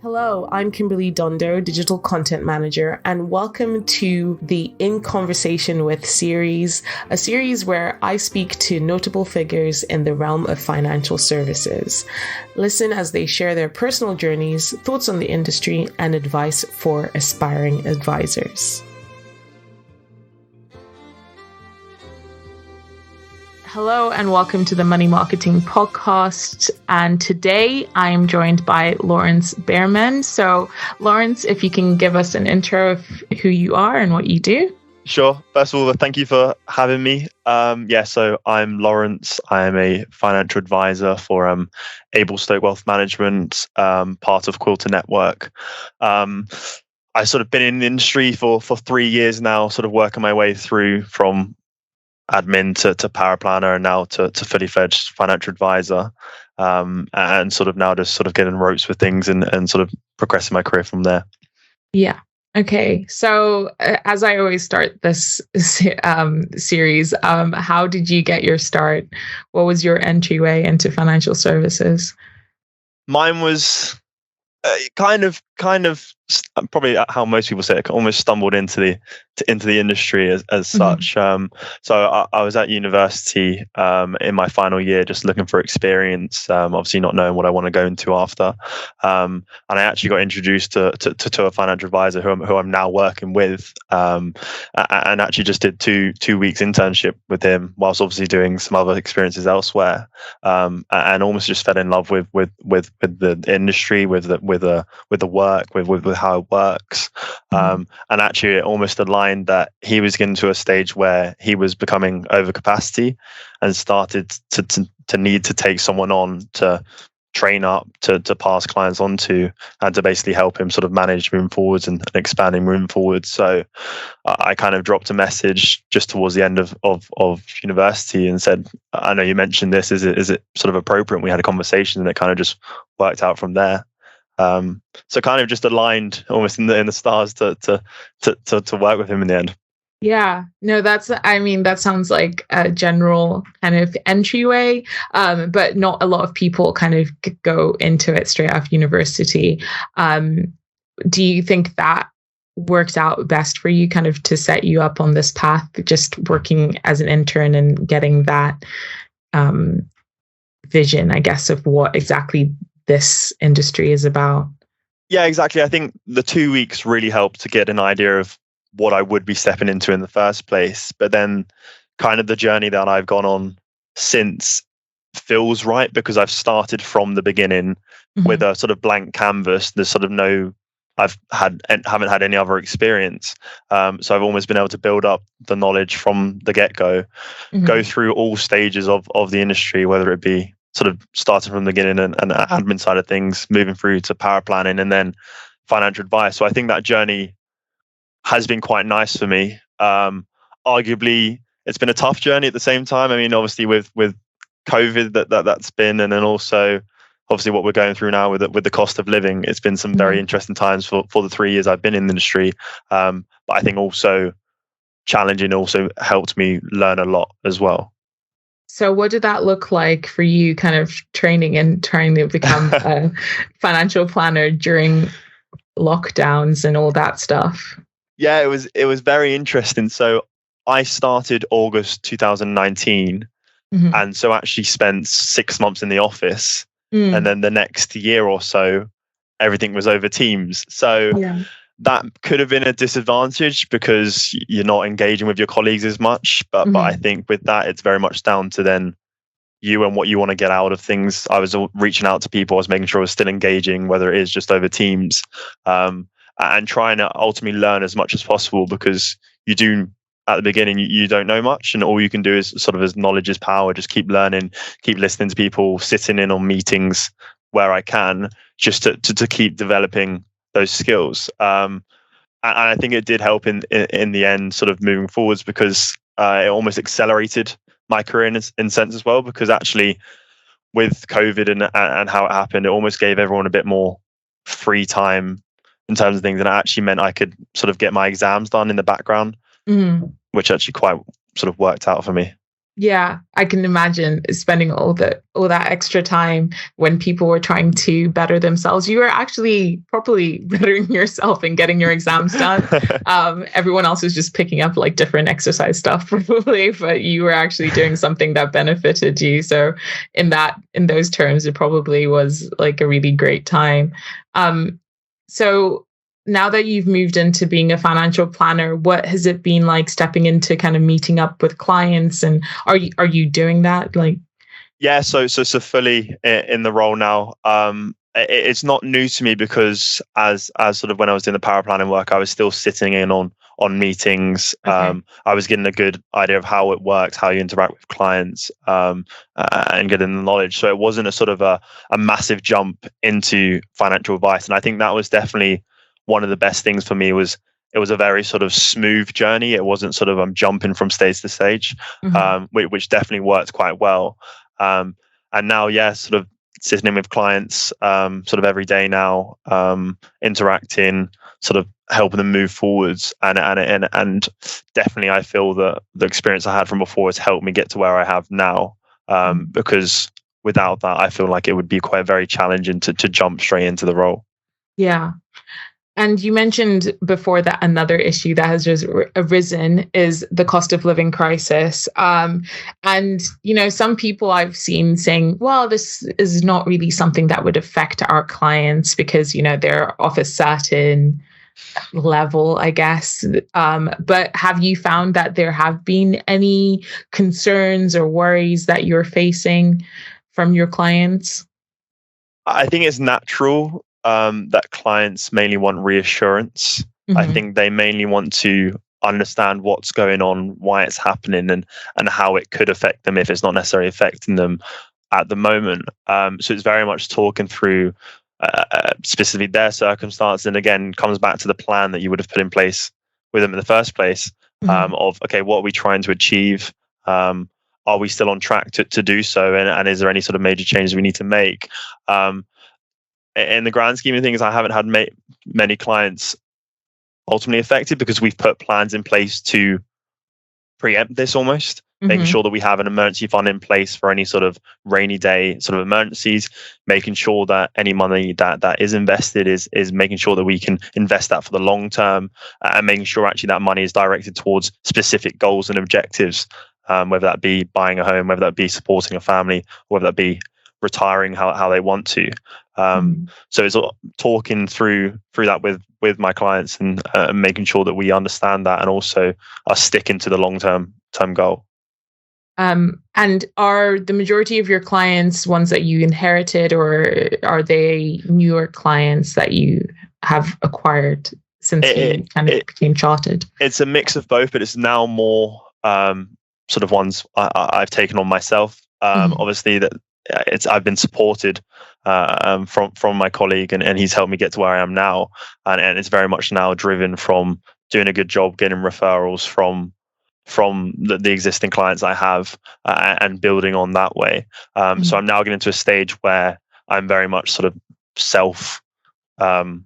Hello, I'm Kimberley Dondo, Digital Content Manager, and welcome to the In Conversation With series, a series where I speak to notable figures in the realm of financial services. Listen as they share their personal journeys, thoughts on the industry, and advice for aspiring advisors. Hello and welcome to the Money Marketing Podcast. And today I'm joined by Lawrence Bearman. So Lawrence, if you can give us an intro of who you are and what you do. Sure. First of all, thank you for having me. So I'm Lawrence. I'm a financial advisor for Ablestoke Wealth Management, part of Quilter Network. I've sort of been in the industry for 3 years now, sort of working my way through from admin to power planner and now to fully fledged financial advisor, and sort of now just sort of getting ropes with things and sort of progressing my career from there. Yeah. Okay. So as I always start this series, how did you get your start? What was your entryway into financial services? Mine was kind of probably how most people say it, almost stumbled into the industry as such. So I was at university in my final year, just looking for experience, obviously not knowing what I want to go into after. And I actually got introduced to a financial advisor who I'm now working with, and actually just did two weeks internship with him, whilst obviously doing some other experiences elsewhere, and almost just fell in love with the industry, with the work, with how it works. And actually it almost aligned that he was getting to a stage where he was becoming overcapacity and started to need to take someone on to train up, to pass clients on to, and to basically help him sort of manage moving forwards and expanding moving forward. So I kind of dropped a message just towards the end of university and said, I know you mentioned this, is it sort of appropriate? And we had a conversation and it kind of just worked out from there. So kind of just aligned almost in the stars to work with him in the end. Yeah, no, that sounds like a general kind of entryway, but not a lot of people kind of go into it straight after university. Do you think that worked out best for you, kind of to set you up on this path, just working as an intern and getting that vision, I guess, of what exactly this industry is about? Yeah, exactly. I think the 2 weeks really helped to get an idea of what I would be stepping into in the first place. But then kind of the journey that I've gone on since feels right, because I've started from the beginning with a sort of blank canvas. There's sort of haven't had any other experience. So I've almost been able to build up the knowledge from the get-go, go through all stages of the industry, whether it be sort of starting from the beginning and the admin side of things, moving through to power planning and then financial advice. So I think that journey has been quite nice for me. Arguably, it's been a tough journey at the same time. I mean, obviously with COVID that's been, and then also obviously what we're going through now with the cost of living, it's been some very interesting times for the 3 years I've been in the industry. But I think also challenging also helped me learn a lot as well. So what did that look like for you, kind of training and trying to become a financial planner during lockdowns and all that stuff? Yeah, it was very interesting. So I started August 2019, and so actually spent 6 months in the office, and then the next year or so, everything was over Teams. So that could have been a disadvantage because you're not engaging with your colleagues as much. But I think with that, it's very much down to then you and what you want to get out of things. I was reaching out to people. I was making sure I was still engaging, whether it is just over Teams, and trying to ultimately learn as much as possible, because you do at the beginning, you don't know much, and all you can do is sort of, as knowledge is power, just keep learning, keep listening to people, sitting in on meetings where I can, just to keep developing those skills. And I think it did help in the end, sort of moving forwards, because it almost accelerated my career in sense as well, because actually with COVID and how it happened, it almost gave everyone a bit more free time in terms of things, and it actually meant I could sort of get my exams done in the background, which actually quite sort of worked out for me. Yeah, I can imagine spending all that extra time when people were trying to better themselves. You were actually properly bettering yourself and getting your exams done. Everyone else was just picking up like different exercise stuff probably, but you were actually doing something that benefited you. So in those terms, it probably was like a really great time. So now that you've moved into being a financial planner, what has it been like stepping into kind of meeting up with clients, and are you doing that? Like, Yeah, so fully in the role now. It's not new to me because as sort of when I was doing the power planning work, I was still sitting in on meetings. okay. I was getting a good idea of how it works, how you interact with clients, and getting the knowledge. So it wasn't a sort of a massive jump into financial advice, and I think that was definitely one of the best things for me. Was it was a very sort of smooth journey. It wasn't sort of I'm jumping from stage to stage, Mhm. which definitely worked quite well. And now, yeah, sort of sitting in with clients sort of every day now, interacting, sort of helping them move forwards, and definitely I feel that the experience I had from before has helped me get to where I have now. Because without that, I feel like it would be quite very challenging to jump straight into the role. Yeah. And you mentioned before that another issue that has just arisen is the cost of living crisis. And, some people I've seen saying, well, this is not really something that would affect our clients because, they're of a certain level, I guess. But have you found that there have been any concerns or worries that you're facing from your clients? I think it's natural that clients mainly want reassurance. I Hmm. think they mainly want to understand what's going on, why it's happening, and how it could affect them if it's not necessarily affecting them at the moment. So it's very much talking through specifically their circumstance, and again comes back to the plan that you would have put in place with them in the first place. Hmm. Of okay, what are we trying to achieve? Are we still on track to do so? And is there any sort of major changes we need to make? Um, in the grand scheme of things, I haven't had many clients ultimately affected because we've put plans in place to preempt this almost, making Hmm. sure that we have an emergency fund in place for any sort of rainy day sort of emergencies, making sure that any money that is invested is making sure that we can invest that for the long term, and making sure actually that money is directed towards specific goals and objectives, whether that be buying a home, whether that be supporting a family, whether that be retiring how they want to. Hmm. So it's talking through that with my clients, and making sure that we understand that and also are sticking to the long term goal. And are the majority of your clients ones that you inherited, or are they newer clients that you have acquired since It, you kind of it, became chartered? it's a mix of both, but it's now more sort of ones I've taken on myself. Mhm. Obviously, that I've been supported from my colleague, and he's helped me get to where I am now, and it's very much now driven from doing a good job getting referrals from the existing clients I have, and building on that way. So Mhm. I'm now getting to a stage where I'm very much sort of self um,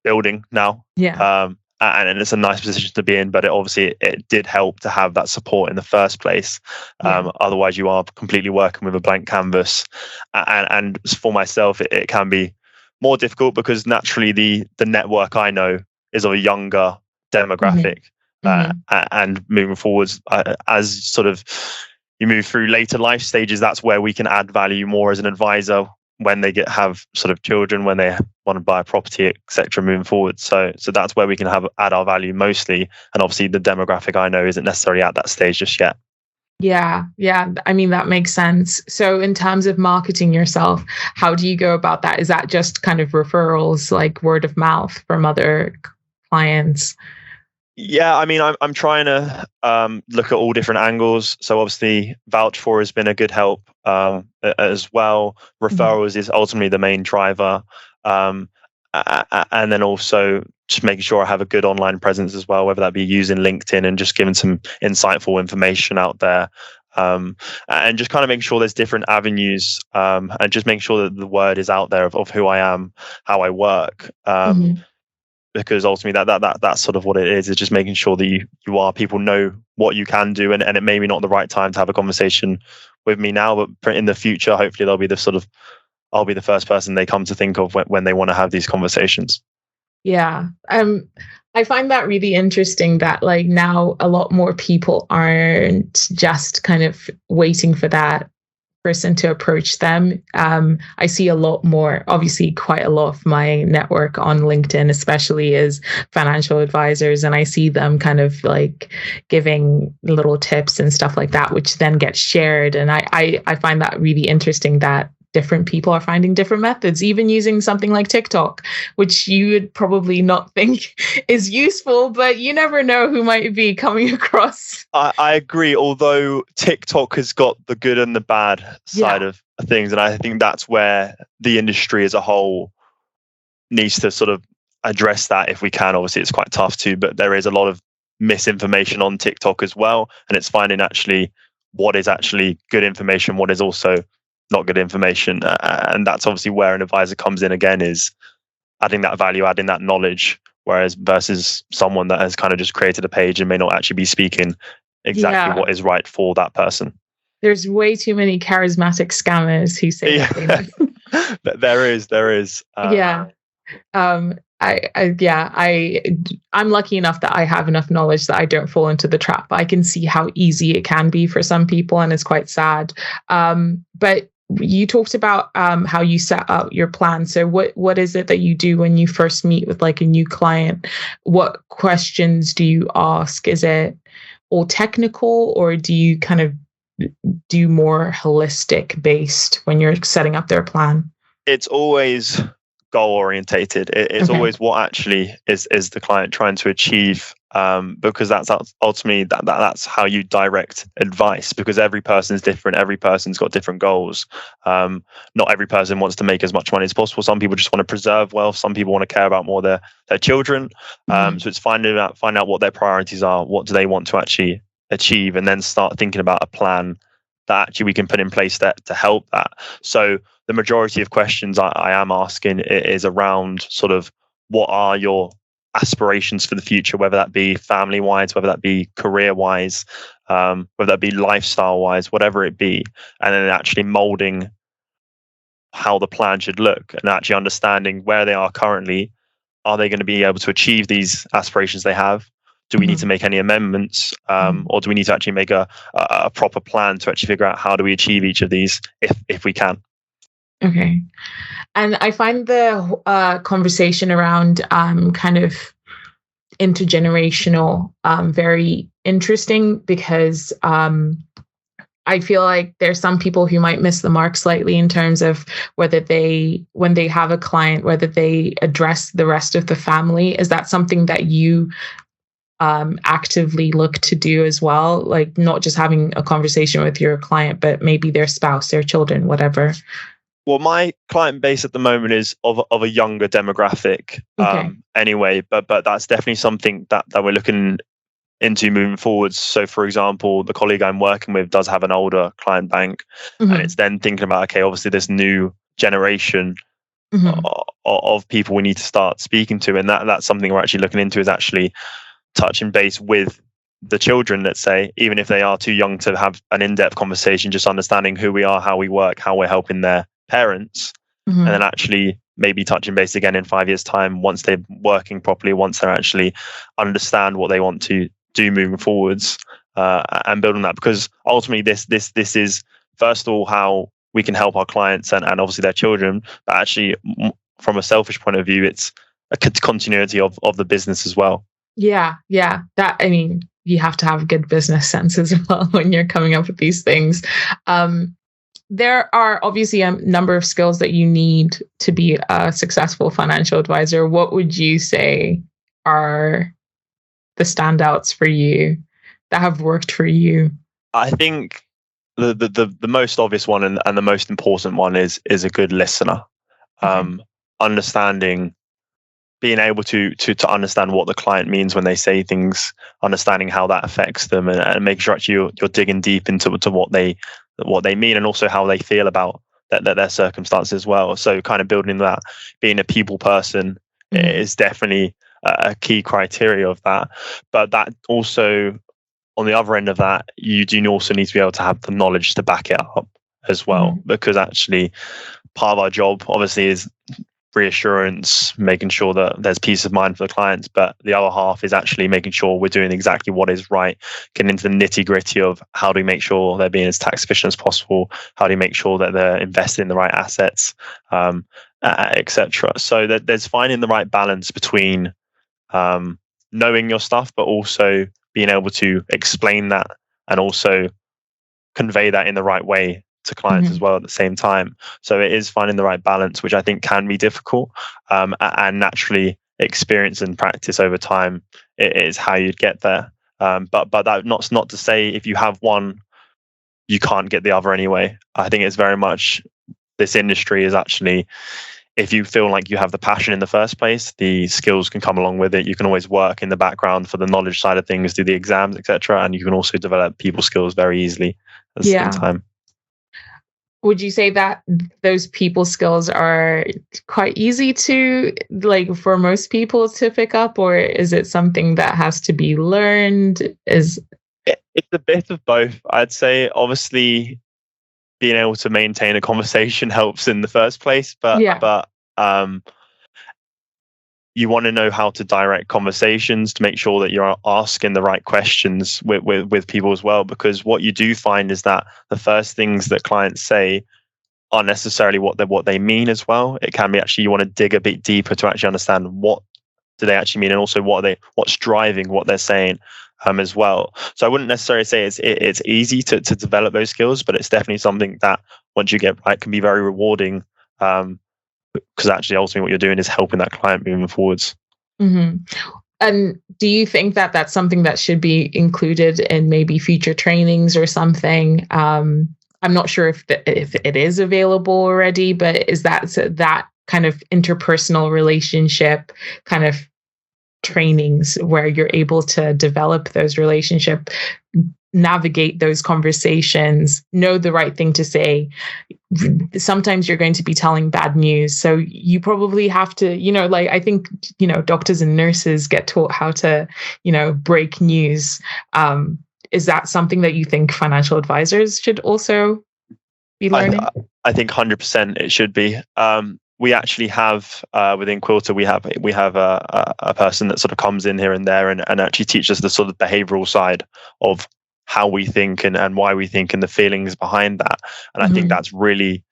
building now. Yeah. And it's a nice position to be in, but it did help to have that support in the first place. Yeah. Otherwise, you are completely working with a blank canvas, and for myself, it can be more difficult because naturally the network I know is of a younger Mhm. demographic, Mhm. and moving forwards, as sort of you move through later life stages, that's where we can add value more as an advisor when they have sort of children, when they want to buy a property, etc. moving forward. So that's where we can add our value mostly. And obviously the demographic I know isn't necessarily at that stage just yet. Yeah, yeah. I mean, that makes sense. So, in terms of marketing yourself, how do you go about that? Is that just kind of referrals, like word of mouth from other clients? Yeah, I mean, I'm trying to look at all different angles. So obviously, vouch for has been a good help, as well. Mhm. Referrals is ultimately the main driver, and then also just making sure I have a good online presence as well, whether that be using LinkedIn and just giving some insightful information out there, and just kind of making sure there's different avenues, and just making sure that the word is out there of who I am, how I work. Mhm. because ultimately that's sort of what it is just making sure that you people know what you can do, and it may be not the right time to have a conversation with me now, but in the future, hopefully they'll be I'll be the first person they come to think of when they want to have these conversations. Yeah. I find that really interesting that like now a lot more people aren't just kind of waiting for that person to approach them. I see a lot more, obviously quite a lot of my network on LinkedIn, especially, is financial advisors. And I see them kind of like giving little tips and stuff like that, which then gets shared. And I find that really interesting that different people are finding different methods, even using something like TikTok, which you would probably not think is useful, but you never know who might be coming across. I agree, although TikTok has got the good and the bad side of things. And I think that's where the industry as a whole needs to sort of address that if we can. Obviously, it's quite tough to, but there is a lot of misinformation on TikTok as well. And it's finding actually what is actually good information, what is also not good information, and that's obviously where an advisor comes in again, is adding that value, adding that knowledge, whereas versus someone that has kind of just created a page and may not actually be speaking exactly what is right for that person. There's way too many charismatic scammers who say there is I'm lucky enough that I have enough knowledge that I don't fall into the trap. I can see how easy it can be for some people, and it's quite sad. But you talked about how you set out your plan. So what is it that you do when you first meet with like a new client? What questions do you ask? Is it all technical, or do you kind of do more holistic based when you're setting up their plan? It's always goal orientated. It's always what actually is the client trying to achieve, because that's ultimately that's how you direct advice, because every person's different, every person's got different goals. Not every person wants to make as much money as possible. Some people just want to preserve wealth, some people want to care about more their children. So it's finding out what their priorities are, what do they want to actually achieve, and then start thinking about a plan that actually we can put in place to help that. So the majority of questions I am asking is around sort of what are your aspirations for the future, whether that be family wise, whether that be career wise, whether that be lifestyle wise, whatever it be, and then actually molding how the plan should look and actually understanding where they are currently. Are they going to be able to achieve these aspirations they have? Do we need to make any amendments, or do we need to actually make a proper plan to actually figure out how do we achieve each of these if we can? Okay. And I find the conversation around kind of intergenerational very interesting, because I feel like there's some people who might miss the mark slightly in terms of whether when they have a client, whether they address the rest of the family. Is that something that you actively look to do as well? Like not just having a conversation with your client, but maybe their spouse, their children, whatever. Well, my client base at the moment is of a younger demographic, anyway, but that's definitely something that we're looking into moving forwards. So, for example, the colleague I'm working with does have an older client bank, and it's then thinking about, okay, obviously this new generation of people we need to start speaking to, and that's something we're actually looking into, is actually touching base with the children, let's say, even if they are too young to have an in-depth conversation, just understanding who we are, how we work, how we're helping their parents, and then actually maybe touching base again in 5 years' time, once they're working properly, once they actually understand what they want to do moving forwards, and building that. Because ultimately this is first of all how we can help our clients and obviously their children, but actually from a selfish point of view, it's a continuity of the business as well. Yeah. That, I mean, you have to have good business sense as well when you're coming up with these things. There are obviously a number of skills that you need to be a successful financial advisor. What would you say are the standouts for you that have worked for you? I think the most obvious one and the most important one is a good listener. Understanding, being able to understand what the client means when they say things, understanding how that affects them, and making sure actually you're digging deep into what they mean, and also how they feel about their circumstances as well. So kind of building that, being a people person is definitely a key criteria of that. But that also, on the other end of that, you do also need to be able to have the knowledge to back it up as well, because actually part of our job obviously is reassurance, making sure that there's peace of mind for the clients, but the other half is actually making sure we're doing exactly what is right, getting into the nitty gritty of how do we make sure they're being as tax efficient as possible, how do you make sure that they're invested in the right assets, etc. So that there's finding the right balance between knowing your stuff, but also being able to explain that and also convey that in the right way to clients as well at the same time. So it is finding the right balance, which I think can be difficult, and naturally experience and practice over time is how you'd get there. But that not to say if you have one, you can't get the other anyway. I think it's very much, this industry is actually, if you feel like you have the passion in the first place, the skills can come along with it. You can always work in the background for the knowledge side of things, do the exams, etc., and you can also develop people skills very easily at the same time. Would you say that those people skills are quite easy to, like, for most people to pick up, or is it something that has to be learned? It's a bit of both. I'd say obviously being able to maintain a conversation helps in the first place, but you want to know how to direct conversations to make sure that you're asking the right questions with people as well. Because what you do find is that the first things that clients say aren't necessarily what they mean as well. It can be actually, you want to dig a bit deeper to actually understand what do they actually mean, and also what's driving what they're saying as well. So I wouldn't necessarily say it's easy to develop those skills, but it's definitely something that once you get right can be very rewarding. Because actually ultimately what you're doing is helping that client moving forwards. And do you think that that's something that should be included in maybe future trainings or something? I'm not sure if it is available already, but is that kind of interpersonal relationship kind of trainings where you're able to develop those relationships, navigate those conversations, know the right thing to say? Sometimes you're going to be telling bad news, so you probably have to, like, I think, doctors and nurses get taught how to, break news. Is that something that you think financial advisors should also be learning? I think 100% it should be. We actually have within Quilter, we have a person that sort of comes in here and there and actually teaches the sort of behavioral side of how we think and why we think and the feelings behind that. And I think that's really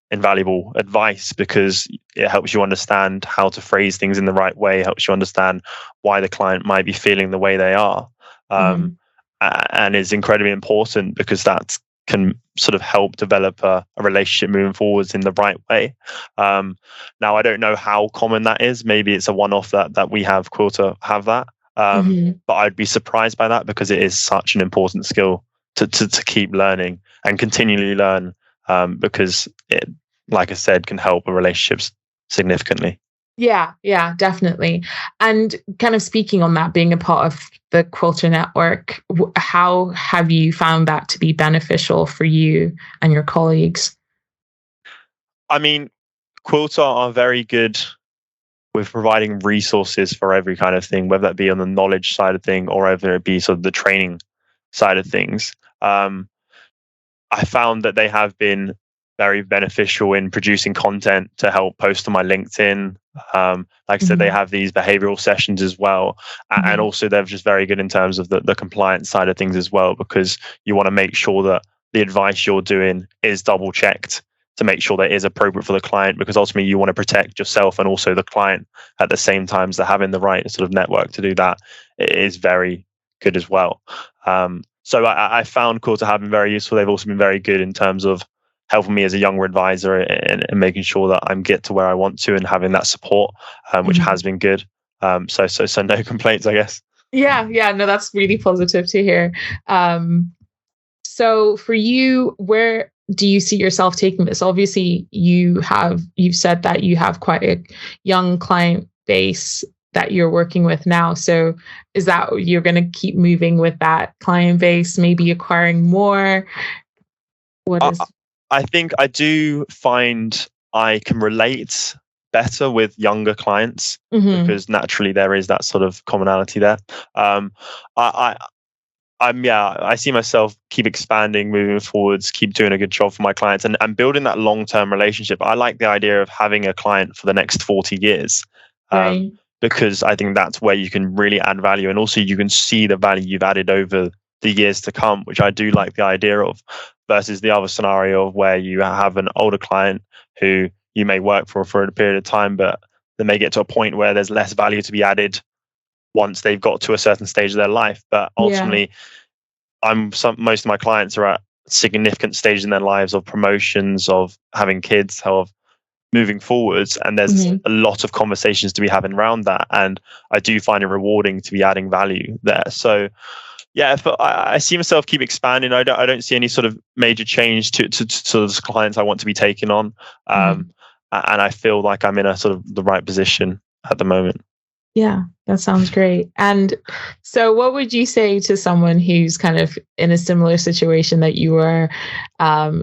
invaluable advice, because it helps you understand how to phrase things in the right way, helps you understand why the client might be feeling the way they are. And is incredibly important, because that can sort of help develop a relationship moving forwards in the right way. Now, I don't know how common that is. Maybe it's a one-off that we have Quilter have that. But I'd be surprised by that, because it is such an important skill to keep learning and continually learn, because it, like I said, can help relationships significantly. Yeah, definitely. And kind of speaking on that, being a part of the Quilter network, how have you found that to be beneficial for you and your colleagues? I mean, Quilter are very good with providing resources for every kind of thing, whether that be on the knowledge side of thing or whether it be sort of the training side of things. I found that they have been very beneficial in producing content to help post on my LinkedIn. Like I said, they have these behavioral sessions as well. And also they're just very good in terms of the compliance side of things as well, because you want to make sure that the advice you're doing is double checked to make sure that it is appropriate for the client, because ultimately you want to protect yourself and also the client at the same time. So having the right sort of network to do that is very good as well. So I found Quilter have been very useful. They've also been very good in terms of helping me as a younger advisor and making sure that I'm get to where I want to and having that support, which has been good. So no complaints, I guess. Yeah, no, that's really positive to hear. So for you, where do you see yourself taking this? Obviously, you've said that you have quite a young client base that you're working with now. So is that you're going to keep moving with that client base, maybe acquiring more? I think I do find I can relate better with younger clients because naturally there is that sort of commonality there. I see myself keep expanding, moving forwards, keep doing a good job for my clients and building that long-term relationship. I like the idea of having a client for the next 40 years Right. because I think that's where you can really add value. And also you can see the value you've added over the years to come, which I do like the idea of, versus the other scenario of where you have an older client who you may work for a period of time, but they may get to a point where there's less value to be added once they've got to a certain stage of their life. But ultimately, most of my clients are at significant stages in their lives of promotions, of having kids, of moving forwards. And there's a lot of conversations to be having around that. And I do find it rewarding to be adding value there. So yeah, I see myself keep expanding. I don't see any sort of major change to the clients I want to be taking on. And I feel like I'm in a sort of the right position at the moment. Yeah, that sounds great. And so what would you say to someone who's kind of in a similar situation that you are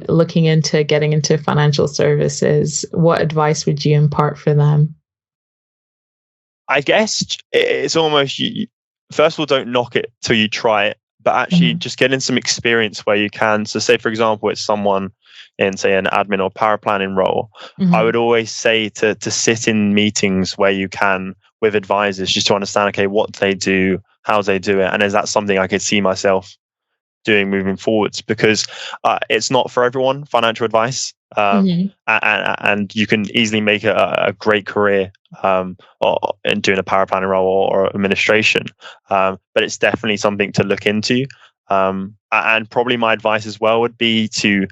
looking into getting into financial services? What advice would you impart for them? I guess it's almost, first of all, don't knock it till you try it, but actually just get in some experience where you can. So say, for example, it's someone in, say, an admin or power planning role. I would always say to sit in meetings where you can with advisors just to understand, okay, what they do, how they do it, and is that something I could see myself doing moving forwards? Because it's not for everyone, financial advice, and you can easily make a great career in doing a power planning role or administration, but it's definitely something to look into. And probably my advice as well would be to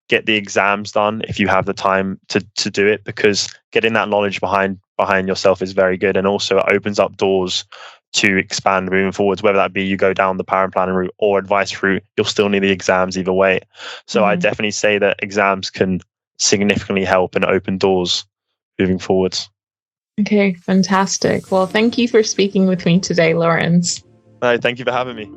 get the exams done if you have the time to do it, because getting that knowledge behind yourself is very good, and also it opens up doors to expand moving forwards, whether that be you go down the power planning route or advice route. You'll still need the exams either way. So I definitely say that exams can significantly help and open doors moving forwards. Okay, fantastic. Well, thank you for speaking with me today, Lawrence. Thank you for having me.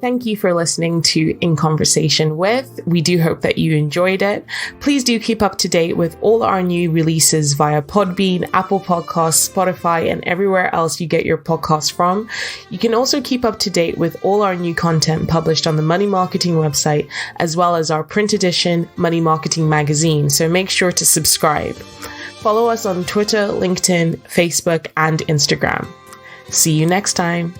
Thank you for listening to In Conversation With. We do hope that you enjoyed it. Please do keep up to date with all our new releases via Podbean, Apple Podcasts, Spotify, and everywhere else you get your podcasts from. You can also keep up to date with all our new content published on the Money Marketing website, as well as our print edition Money Marketing magazine. So make sure to subscribe. Follow us on Twitter, LinkedIn, Facebook, and Instagram. See you next time.